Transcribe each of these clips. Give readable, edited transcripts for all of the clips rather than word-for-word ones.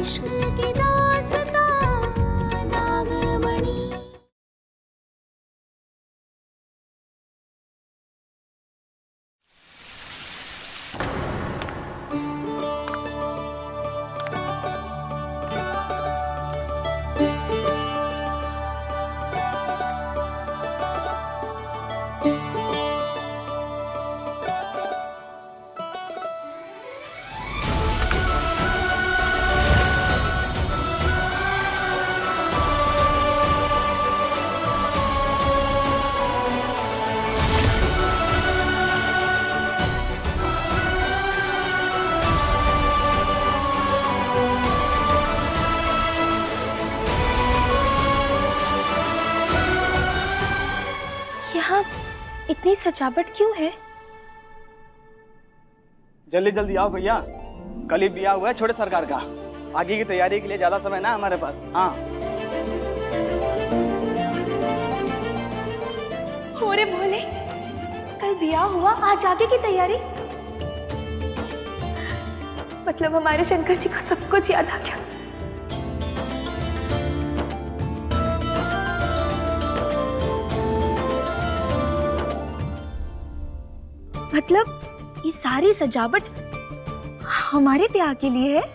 इश्क की दास्तां नागमणि। यहाँ इतनी सजावट क्यों है? जल्दी जल्दी आओ भैया, कल ही ब्याह हुआ है छोटे सरकार का। आगे की तैयारी के लिए ज्यादा समय ना हमारे पास। हाँ अरे भोले, कल ब्याह हुआ, आज आगे की तैयारी। मतलब हमारे शंकर जी को सब कुछ याद आ गया। मतलब ये सारी सजावट हमारे ब्याह के लिए है?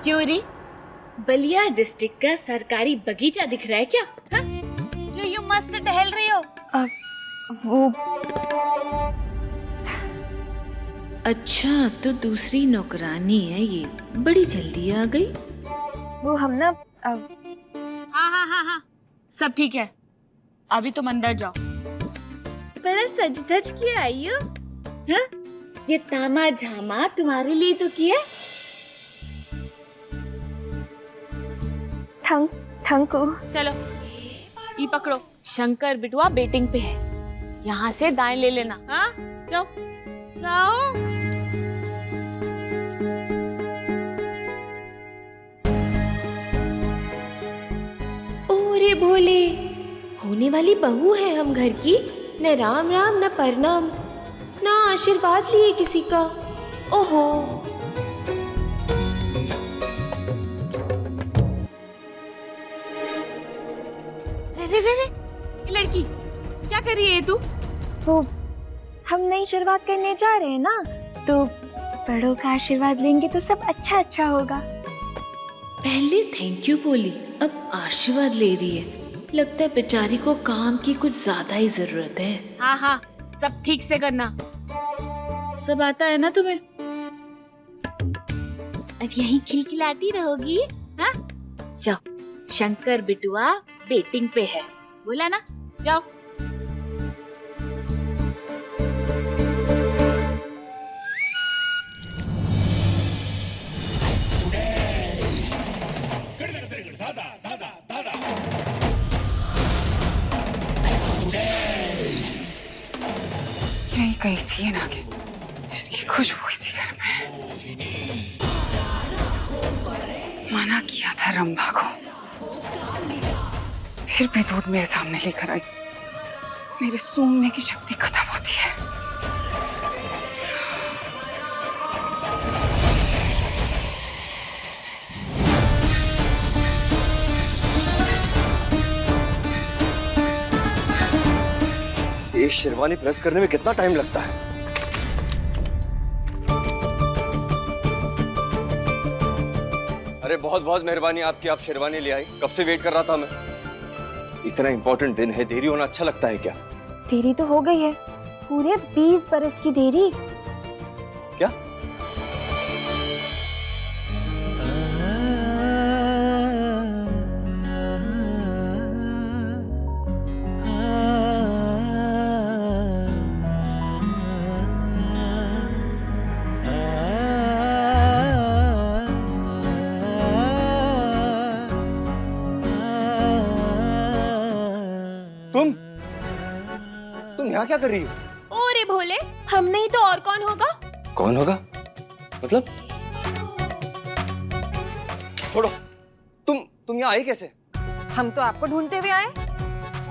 क्यों रे, बलिया डिस्ट्रिक्ट का सरकारी बगीचा दिख रहा है क्या? हा? जो यूं मस्त टहल रही हो। वो अच्छा, तो दूसरी नौकरानी है ये, बड़ी जल्दी आ गई। वो हम ना हाँ, सब ठीक है। अभी तुम अंदर जाओ। बड़ा सज धज के आई हो। हाँ? ये तामा झामा तुम्हारे लिए तो किया। थंकू। चलो, ये पकड़ो। शंकर बिटुआ बेटिंग पे है, यहाँ से दाएं ले लेना। हाँ, जाओ जाओ। ओरे भोले, होने वाली बहू है हम घर की। न राम राम न प्रणाम, न आशीर्वाद लिए किसी का। ओहो, रे, लड़की क्या कर रही है तू? वो हम नई शुरुआत करने जा रहे हैं ना, तो बड़ों का आशीर्वाद लेंगे तो सब अच्छा अच्छा होगा। पहले थैंक यू बोली, अब आशीर्वाद ले रही है। लगता है बेचारी को काम की कुछ ज्यादा ही जरूरत है। हाँ, सब ठीक से करना। सब आता है ना तुम्हें? अब यहीं खिलखिलाती रहोगी। हाँ, जाओ, शंकर बिटुआ डेटिंग पे है, बोला ना, जाओ। यही कही थी ये नागिन, इसकी खुशबू इसी घर में है। मना किया था रंभा को, फिर भी दूध मेरे सामने लेकर आई। मेरे सूंघने की शक्ति खत्म होती है। ये शेरवानी प्रेस करने में कितना टाइम लगता है? अरे बहुत बहुत मेहरबानी आपकी, आप शेरवानी ले आई। कब से वेट कर रहा था मैं। इतना इंपॉर्टेंट दिन है, देरी होना अच्छा लगता है क्या? देरी तो हो गई है, पूरे 20 बरस की देरी। क्या? तुम यहाँ क्या कर रही हो? ओरे भोले, हम नहीं तो और कौन होगा? कौन होगा? मतलब? छोड़ो, तुम यहाँ आई कैसे? हम तो आपको ढूंढते हुए आए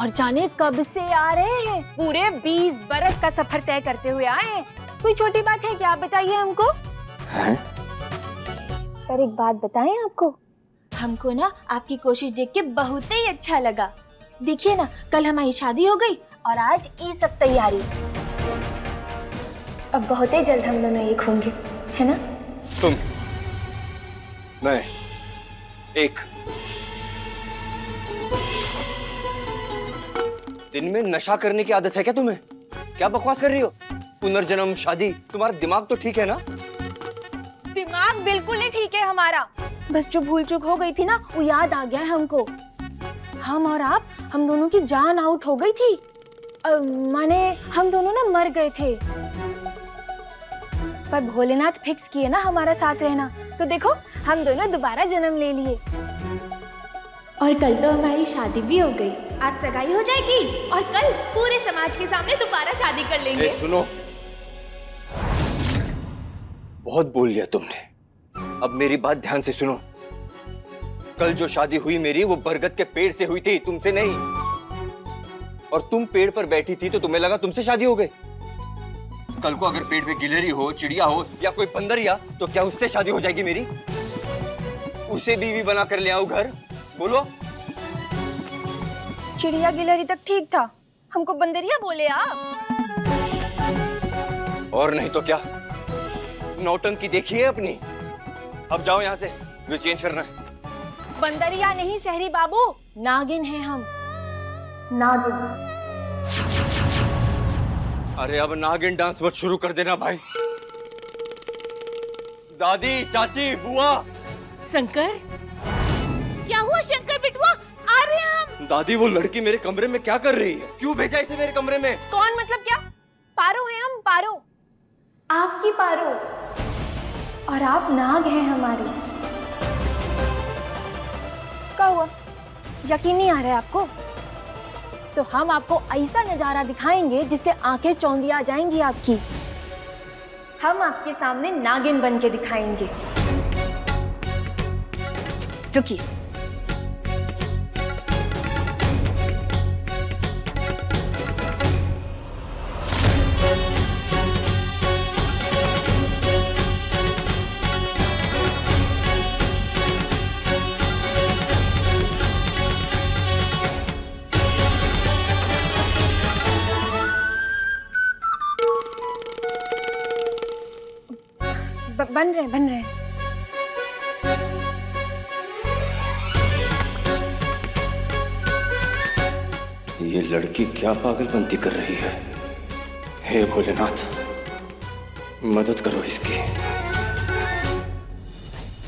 और जाने कब से आ रहे हैं। पूरे 20 बरस का सफर तय करते हुए आए हैं। कोई छोटी बात है क्या? आप बताइए हमको। हैं? पर एक बात बताएं आपको, हमको ना आपकी कोशिश देख के बहुत ही अच्छा लगा। देखिए ना, कल हमारी शादी हो गई और आज ये सब तैयारी। अब बहुत ही जल्द हम दोनों एक होंगे, है ना? तुम, मैं, एक। दिन में नशा करने की आदत है क्या तुम्हें? क्या बकवास कर रही हो? पुनर्जन्म, शादी, तुम्हारा दिमाग तो ठीक है ना? दिमाग बिल्कुल ही ठीक है हमारा। बस जो भूल चूक हो गई थी ना, वो याद आ गया है हमको। हम और आप, हम दोनों की जान आउट हो गई थी। माने हम दोनों ना मर गए थे, पर भोलेनाथ फिक्स किए ना हमारा साथ रहना। तो देखो, हम दोनों दोबारा जन्म ले लिए और कल तो हमारी शादी भी हो गई। आज सगाई हो जाएगी और कल पूरे समाज के सामने दोबारा शादी कर लेंगे। सुनो, बहुत बोल लिया तुमने, अब मेरी बात ध्यान से सुनो। कल जो शादी हुई मेरी, वो बरगद के पेड़ से हुई थी, तुमसे नहीं। और तुम पेड़ पर बैठी थी तो तुम्हें लगा तुमसे शादी हो गई। कल को अगर पेड़ पे गिलहरी हो, चिड़िया हो या कोई बंदरिया, तो क्या उससे शादी हो जाएगी मेरी? उसे बीवी बना कर ले आऊं घर? बोलो। चिड़िया गिलहरी तक ठीक था, हमको बंदरिया बोले आप। और नहीं तो क्या, नौटंकी देखी है अपनी। अब जाओ यहाँ से, मुझे चेंज करना है। बंदरिया नहीं शहरी बाबू, नागिन हैं हम, नागिन। अरे अब नागिन डांस मत शुरू कर देना भाई। दादी, चाची, बुआ। शंकर, क्या हुआ शंकर बिटुआ? आ रहे हैं हम। दादी, वो लड़की मेरे कमरे में क्या कर रही है? क्यों भेजा इसे मेरे कमरे में? कौन मतलब क्या? पारो हैं हम, पारो, आपकी पारो, और आप नाग हैं हमारे। क्या हुआ? यकीन नहीं आ रहा है आपको? तो हम आपको ऐसा नजारा दिखाएंगे जिससे आंखें चौंधिया जाएंगी आपकी। हम आपके सामने नागिन बन के दिखाएंगे। रुकिए। बन रहे हैं। ये लड़की क्या पागलपंती कर रही है? हे भोलेनाथ, मदद करो इसकी।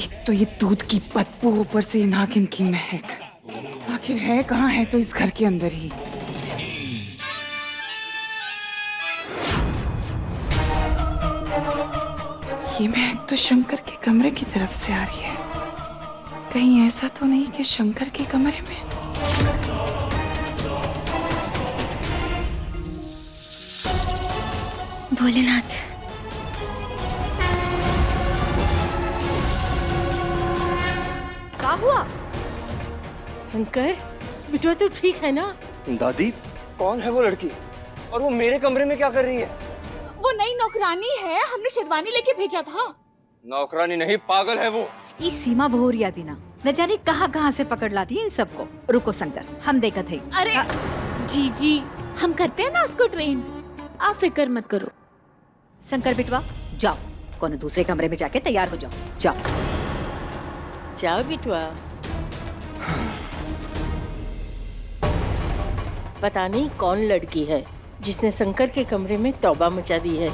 एक तो ये दूध की बदबू, ऊपर से नागिन की महक। आखिर है कहाँ? है तो इस घर के अंदर ही। ये महक तो शंकर के कमरे की तरफ से आ रही है। कहीं ऐसा तो नहीं कि शंकर के कमरे में? भोलेनाथ, क्या हुआ? शंकर बिटुआ तो ठीक है ना? दादी, कौन है वो लड़की और वो मेरे कमरे में क्या कर रही है? वो नई नौकरानी है, हमने शेरवानी लेके भेजा था। नौकरानी नहीं, पागल है वो। ये सीमा भोरिया बिना न जाने कहाँ से पकड़ लाती है इन सबको। रुको शंकर, हम देखत है। अरे जी, हम करते हैं ना उसको ट्रेन, आप फिक्र मत करो। शंकर बिटवा, जाओ कोनो दूसरे कमरे में जाके तैयार हो जाओ। जाओ जाओ बिटुआ। पता नहीं कौन लड़की है जिसने शंकर के कमरे में तौबा मचा दी है।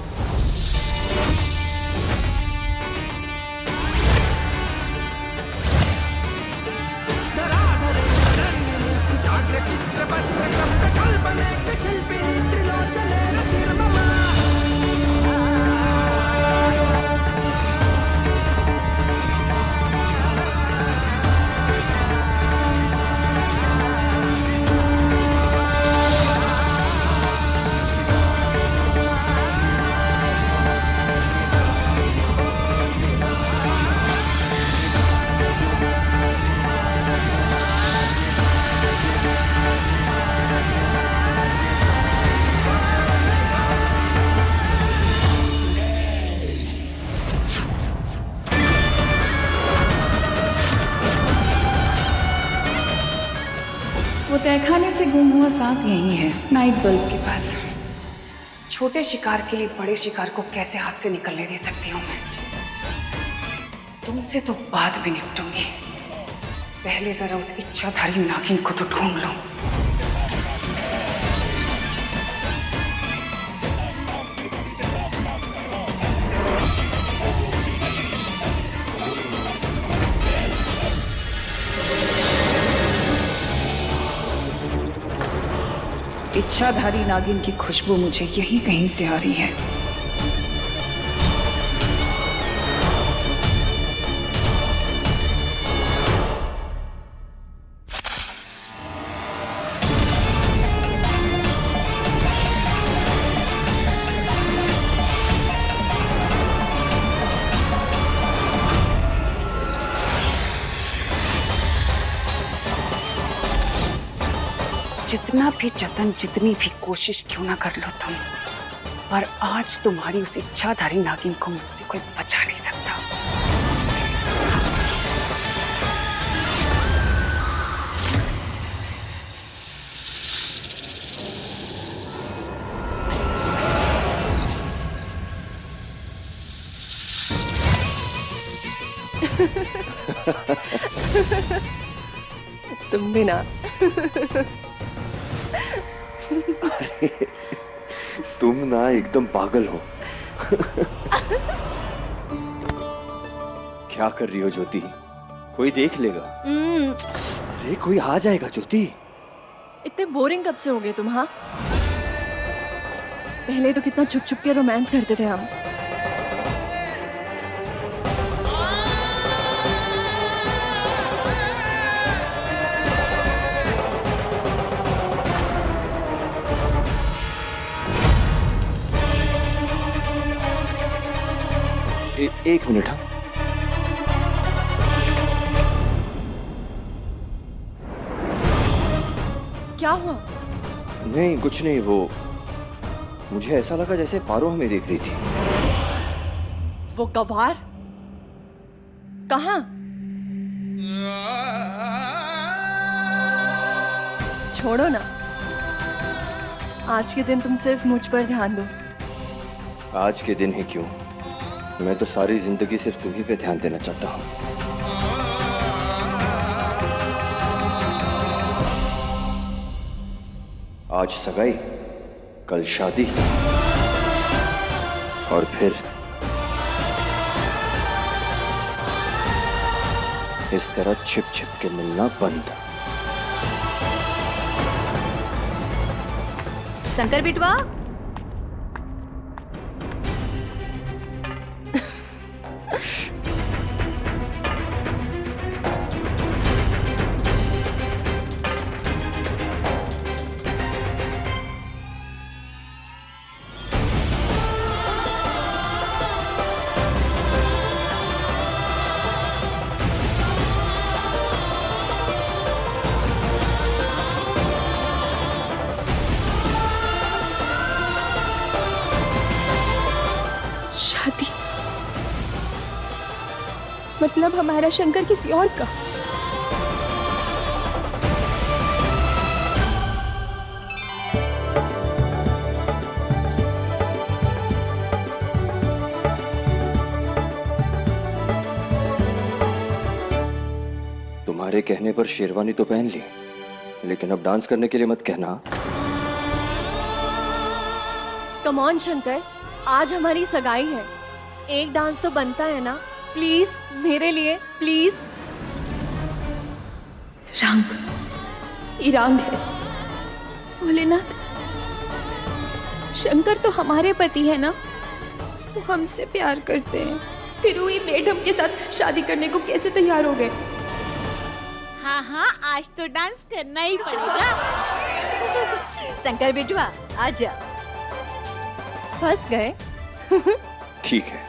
वो तहखाने से गुम हुआ सांप यही है, नाइट बल्ब के पास। छोटे शिकार के लिए बड़े शिकार को कैसे हाथ से निकलने दे सकती हूँ मैं? तुमसे तो बाद में निपटूंगी, पहले जरा उस इच्छाधारी नागिन को तो ढूंढ लूं। इच्छाधारी नागिन की खुशबू मुझे यहीं कहीं से आ रही है। जितना भी जतन, जितनी भी कोशिश क्यों ना कर लो तुम, पर आज तुम्हारी उस इच्छाधारी नागिन को मुझसे कोई बचा नहीं सकता। तुम भी ना। अरे तुम ना एकदम पागल हो। क्या कर रही हो ज्योति? कोई देख लेगा। अरे कोई आ जाएगा ज्योति। इतने बोरिंग कब से हो गए तुम? हाँ, पहले तो कितना छुप छुप के रोमांस करते थे हम। एक मिनट। हाँ, क्या हुआ? नहीं कुछ नहीं, वो मुझे ऐसा लगा जैसे पारो हमें देख रही थी। वो गवार कहाँ? छोड़ो ना, आज के दिन तुम सिर्फ मुझ पर ध्यान दो। आज के दिन ही क्यों, मैं तो सारी जिंदगी सिर्फ तुम्ही पे ध्यान देना चाहता हूँ। आज सगाई, कल शादी, और फिर इस तरह छिप छिप के मिलना बंद। शंकर बिटवा, शादी मतलब हमारा शंकर किसी और का? तुम्हारे कहने पर शेरवानी तो पहन ली, लेकिन अब डांस करने के लिए मत कहना। कम ऑन शंकर, आज हमारी सगाई है, एक डांस तो बनता है ना। प्लीज मेरे लिए, प्लीज। रंग इरांग है। भोलेनाथ, शंकर तो हमारे पति है ना, वो हमसे प्यार करते हैं, फिर वही मैडम के साथ शादी करने को कैसे तैयार हो गए? हाँ हाँ, आज तो डांस करना ही पड़ेगा। शंकर बिटवा आजा। फंस गए? ठीक है,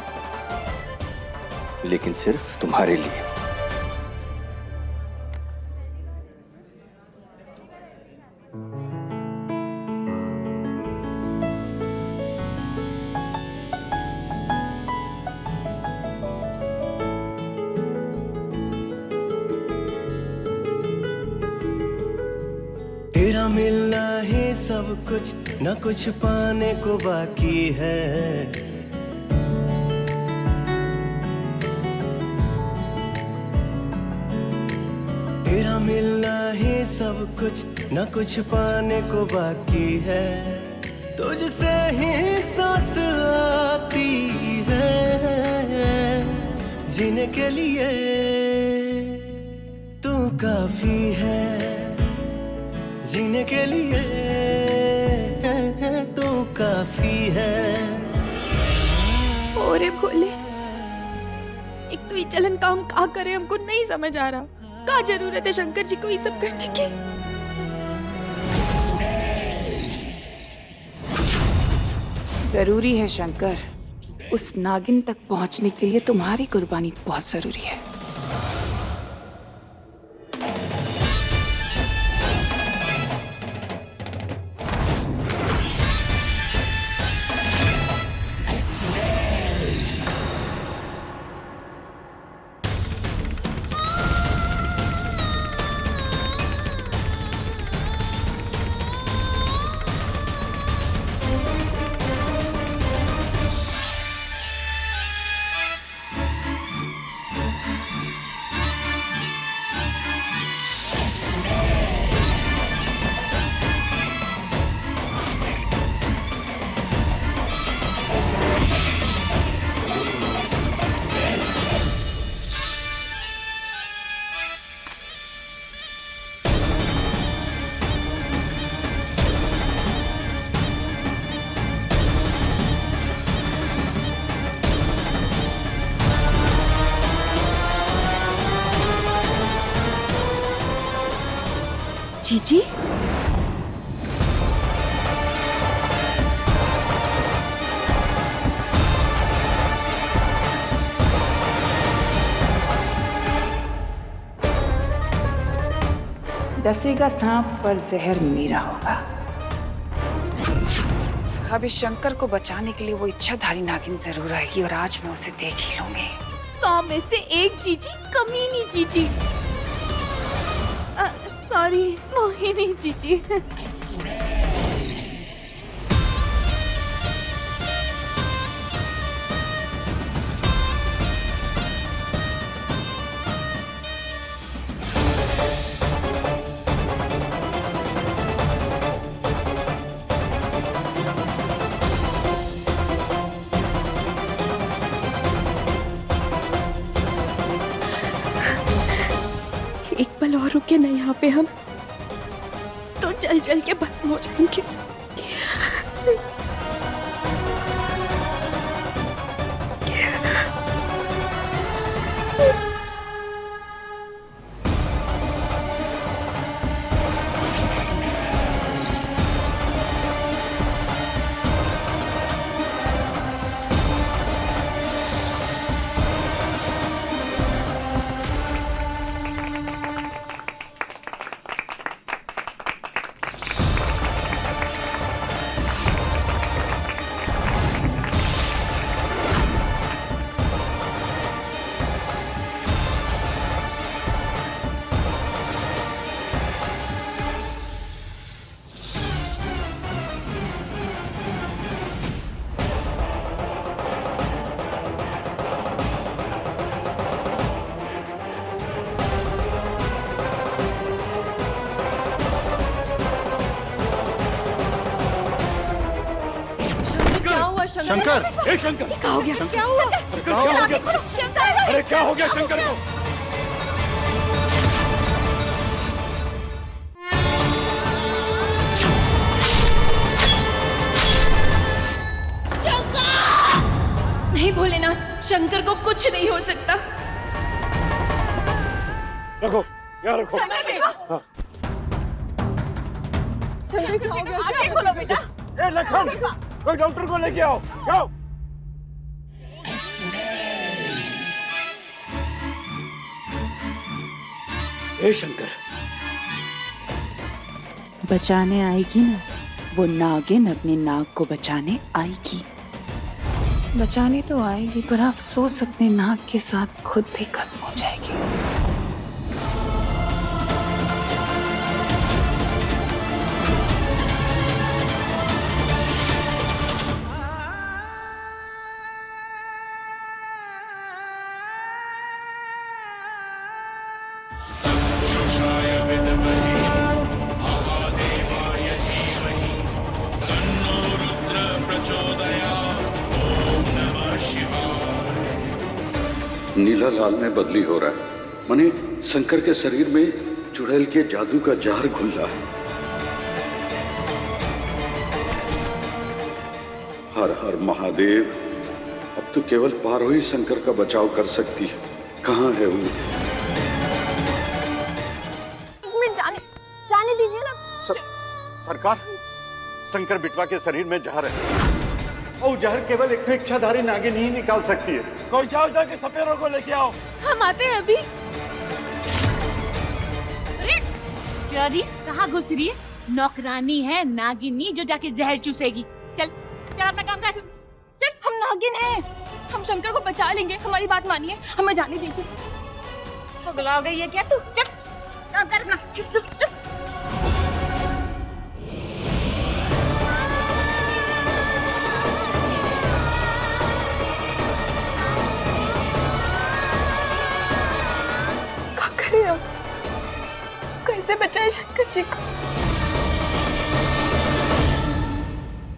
लेकिन सिर्फ तुम्हारे लिए। मिलना ही सब कुछ, न कुछ पाने को बाकी है। तेरा मिलना ही सब कुछ, न कुछ पाने को बाकी है। तुझसे ही सांस आती है, जीने के लिए तू काफी है। जीने के लिए तू काफी है। ओरे भोले, एक तो ये चलन का हम का करे हमको नहीं समझ आ रहा। का जरूरत है शंकर जी को ये सब करने की? जरूरी है शंकर, उस नागिन तक पहुंचने के लिए तुम्हारी कुर्बानी बहुत जरूरी है। जीजी, डसेगा सांप पर जहर मेरा होगा। अब इस शंकर को बचाने के लिए वो इच्छाधारी नागिन जरूर आएगी और आज मैं उसे देख ही लूंगी। 100 में से एक जीजी, कमीनी जीजी। सॉरी मोहिनी जीजी। एक पल और रुके ना यहाँ पे हम तो जल जल के भस्म हो जाएंगे। शंकर, शंकर, क्या हो गया? क्या हुआ? क्या हो गया? अरे क्या हो गया शंकर को? नहीं भोलेनाथ, शंकर को कुछ नहीं हो सकता। रखो, यहाँ रखो। आगे खोलो बेटा। ए लखन, कोई डॉक्टर को लेके आओ। जाओ। ए शंकर, बचाने आएगी ना, वो नागिन अपने नाग को बचाने आएगी। बचाने तो आएगी पर अफसोस अपने नाग के साथ खुद भी खत्म हो जाएगी। नीला लाल में बदली हो रहा है। माने शंकर के शरीर में चुड़ैल के जादू का जहर घुल रहा है। हर हर महादेव, अब तो केवल पारो ही शंकर का बचाव कर सकती है। कहाँ है वो? जाने दीजिए ना। सरकार, शंकर बिटवा के शरीर में जहर है और जहर केवल एक इच्छाधारी नागिन ही निकाल सकती है। कोई जाओ जाके सपेरों को लेके आओ। हम आते हैं अभी। अरे कहाँ घुस रही है? नौकरानी है नागिनी जो जाके जहर चूसेगी। चल चल अपना काम कर। चल, हम नागिन हैं, हम शंकर को बचा लेंगे, हमारी बात मानिए, हमें जाने दीजिए। पगला हो गई है क्या तू? चल काम कर अपना। चुप चुप चुप। क्या करें हम? कैसे बचाए शंकर जी को?